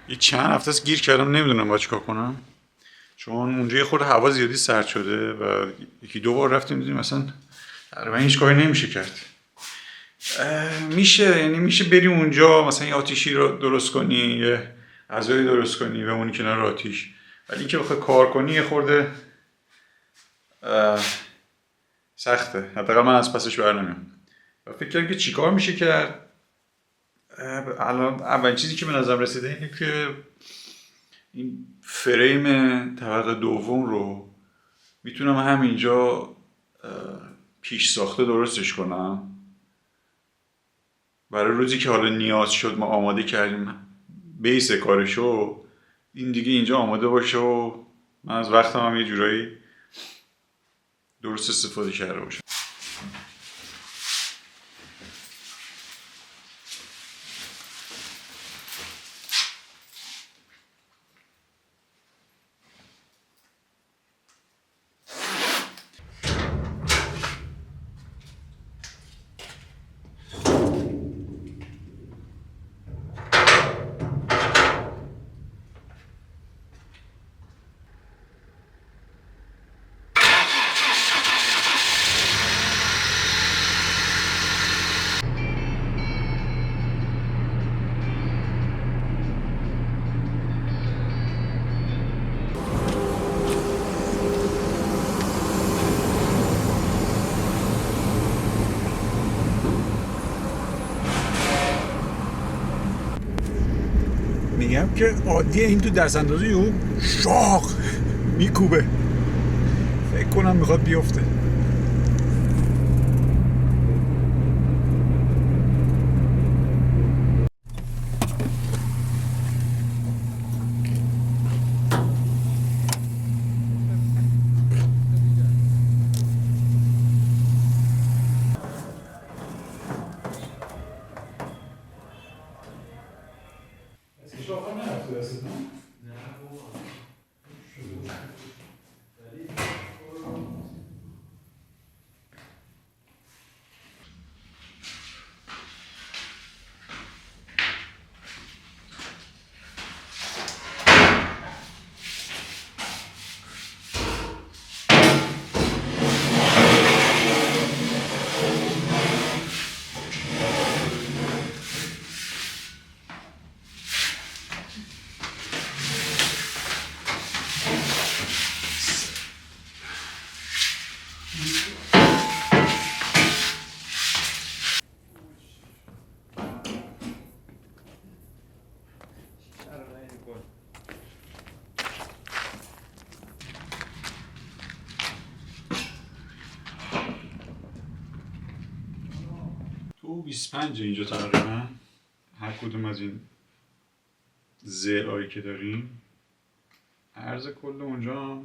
یه چند هفته است گیر کردم، نمیدونم باید چیکار کنم، چون اونجا یه خورده هوا زیادی سرد شده و یکی دو بار رفتیم دیدیم مثلا تقریبا هیچ کاری نمیشه کرد. میشه، یعنی میشه بری اونجا مثلا یه آتیشی رو درست کنی، یه غذایی درست کنی بمونی کنار آتیش، ولی اینکه بخوای کار کنی یه خورده سخته. حداقل من از پسش برنمیام و فکر کردم که چیکار میشه کرد. الان اولین چیزی که به نظرم رسیده اینه که این فریم طبقه دوم رو میتونم همینجا پیش ساخته درستش کنم برای روزی که حالا نیاز شد ما آماده کردیم بیس کارشو، این دیگه اینجا آماده باشه و من از وقتم هم یه جورایی درست استفاده کرده باشم. میگم که عادیه این تو دست اندازی اون شاق میکوبه، فکر کنم میخواد بیفته. تو 25 اینجا تقریبا هر کدوم از این زلایی که داریم، عرض کل اونجا هم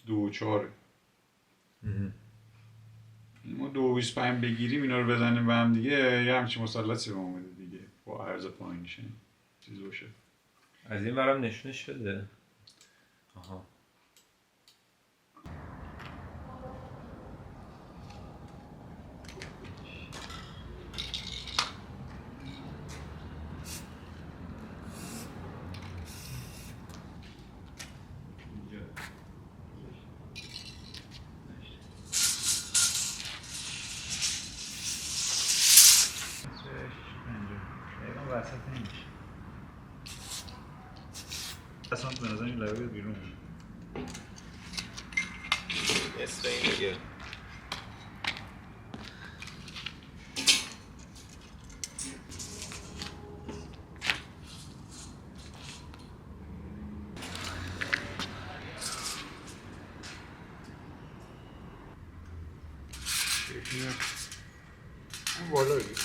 2.4. ما 2.25 بگیریم اینا رو بزنیم به هم دیگه یه همچین مثلثی به ما میده دیگه با عرض پایینش چیز باشه. از این برم نشونش بده. آها وسط نمیشه اصلا به نظر این لبه بیرون نصف این دیگه. اون بالا بگیر.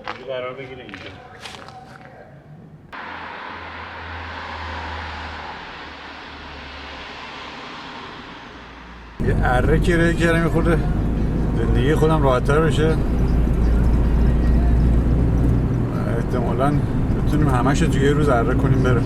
قرار بگیره اینجا. یه اره کرایه کردم یه خورده زندگی خودم راحت‌تر بشه. احتمالاً بتونیم همش رو توی یه روز اره کنیم بره.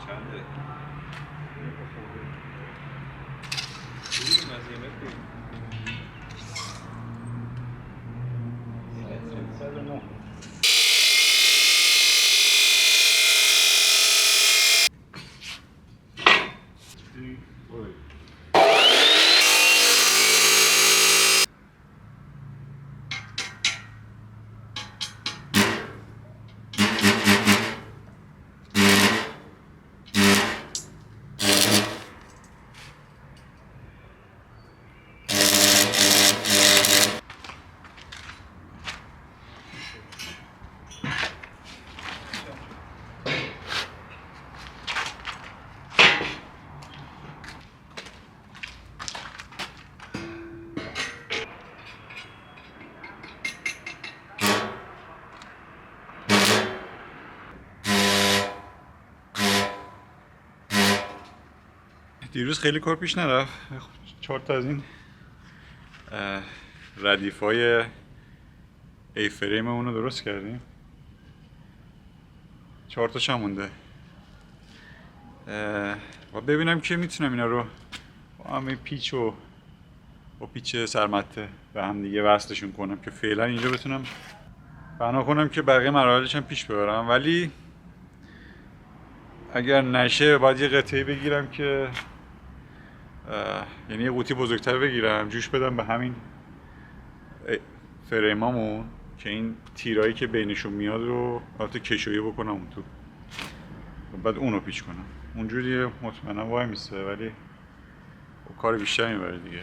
چنده؟ بگیریم از یه متر بگیریم. دیروز خیلی کار پیش نرفت. 4 تا از این ردیفای ای فریممون رو درست کردیم. 4 تاش هم مونده. و ببینم که میتونم اینا رو با همین پیچ و با پیچ سرمته به هم دیگه وصلشون کنم که فعلا اینجا بتونم بنا کنم که بقیه مراحلش هم پیش ببرم. ولی اگر نشه باید یه قطعه بگیرم که یعنی یه قوطی بزرگتر بگیرم جوش بدم به همین فریمامون که این تیرایی که بینشون میاد رو البته کشویی بکنم اون تو، بعد اونو پیچ کنم. اونجوری مطمئنم وای میسته ولی کار بیشتر میبره دیگه.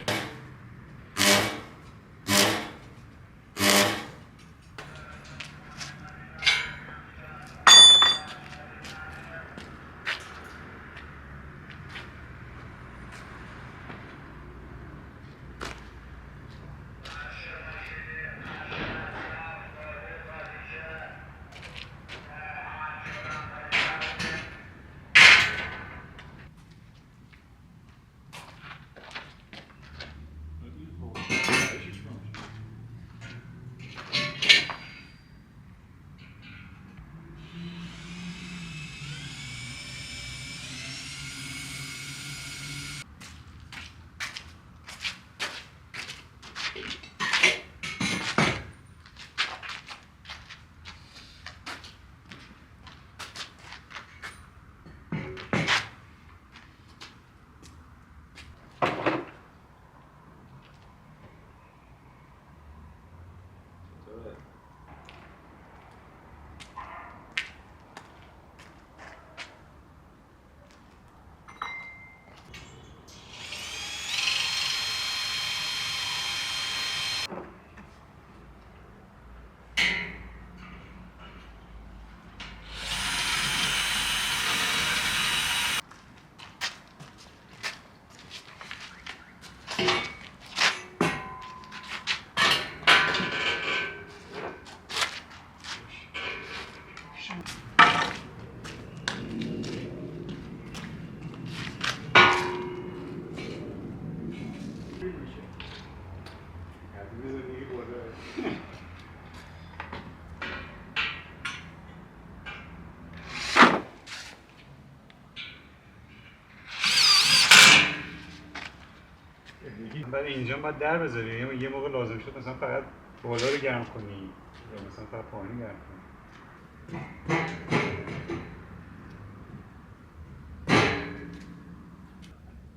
بعد اینجا باید در بذاری، یه موقع لازم شد مثلا فقط بالا رو گرم کنی یا مثلا فقط پایین گرم کنی.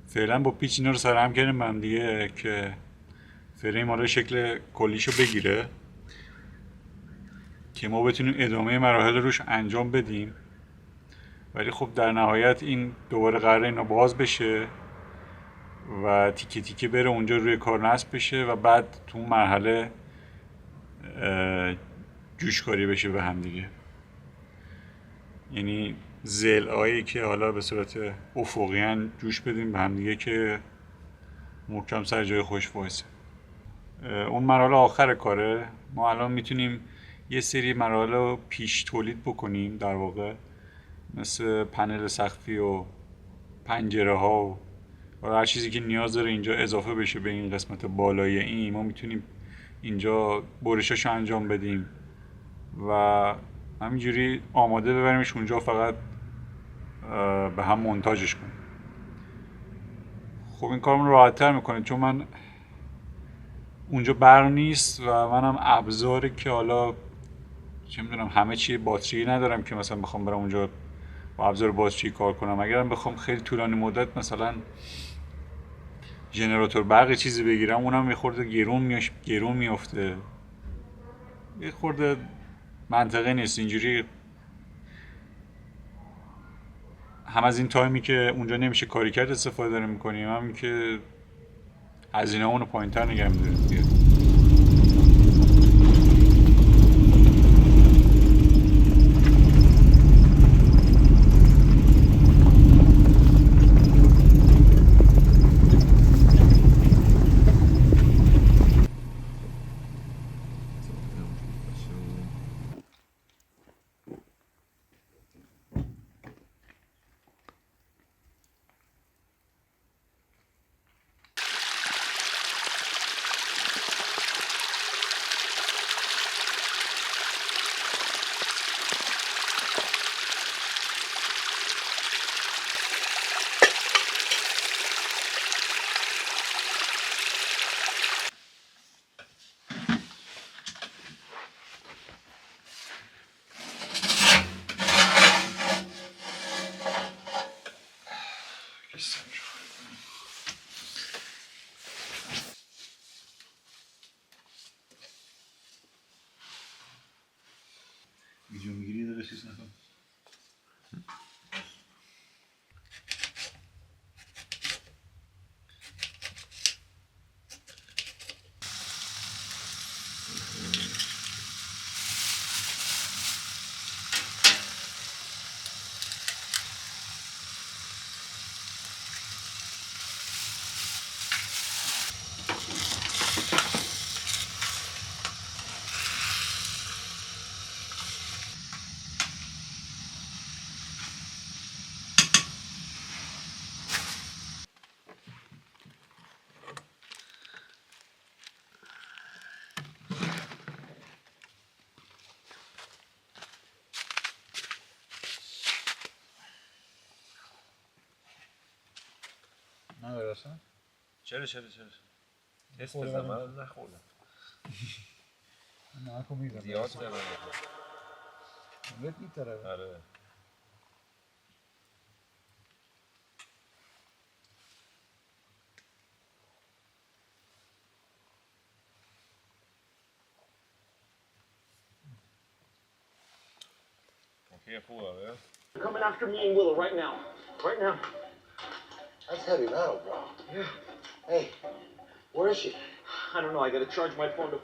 فعلا با پیچ اینا رو سر هم کردیم با هم دیگه که فریم حالا شکل کلیشو بگیره که ما بتونیم ادامه مراحل روش انجام بدیم. ولی خب در نهایت این دوباره قراره اینا باز بشه و تیکه تیکه بره اونجا روی کار نصب بشه و بعد تو اون مرحله جوشکاری بشه به هم دیگه. یعنی ضلعایی که حالا به صورت افقی جوش بدیم به هم دیگه که محکم سر جای خوش وایسه. اون مرحله آخر کاره. ما الان میتونیم یه سری مراحل رو پیش تولید بکنیم، در واقع مثل پنل سقفی و پنجره ها و هر چیزی که نیاز داره اینجا اضافه بشه به این قسمت بالای این. ما میتونیم اینجا برشاشو انجام بدیم و همینجوری آماده ببریمش اونجا، فقط به هم منتاجش کنیم. خب این کارمون راحت تر میکنه چون من اونجا برق نیست و منم ابزاری که حالا چه میدونم همه چی باتری ندارم که مثلا بخوام برم اونجا با ابزار باتری کار کنم. اگرم بخوام خیلی طولانی مدت مثلا ژنراتور برق چیزی بگیرم، اونم یه خورده گرون میفته، یه خورده منطقه نیست. اینجوری هم از این تایمی که اونجا نمیشه کاری کرد استفاده داریم میکنیم، هم که هزینه اونو پایین تر نگه میداریم. ویدیو میگیری داره چیز نکن. نه براسن؟ چرا تست بزن، من نخوردم. نه اکو میزن زیاد زمان املت میتره. آره اوکی خوبه. آره They're coming after me and Willow right now. Right now. That's heavy metal, bro. Yeah. Hey, where is she? I don't know. I gotta charge my phone to.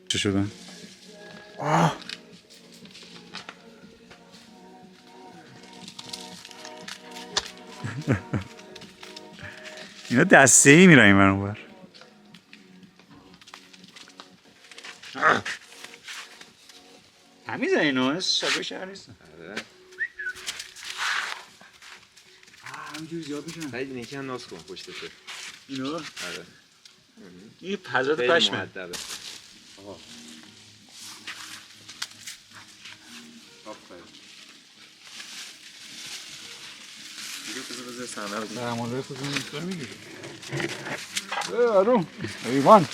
چه شدن؟ آه اینا دسته ای میرن این برون بر. همیزن اینا شبه شهر نیستن. همینجور زیاد میشن. سعید یکی هم ناز کن پشتشه. اینو؟ آره. این پزاد خیلی پشمه. مؤدبه. آفرین. بذار صحنه رو در مورد خودمون میگیری. آروم. ایوان.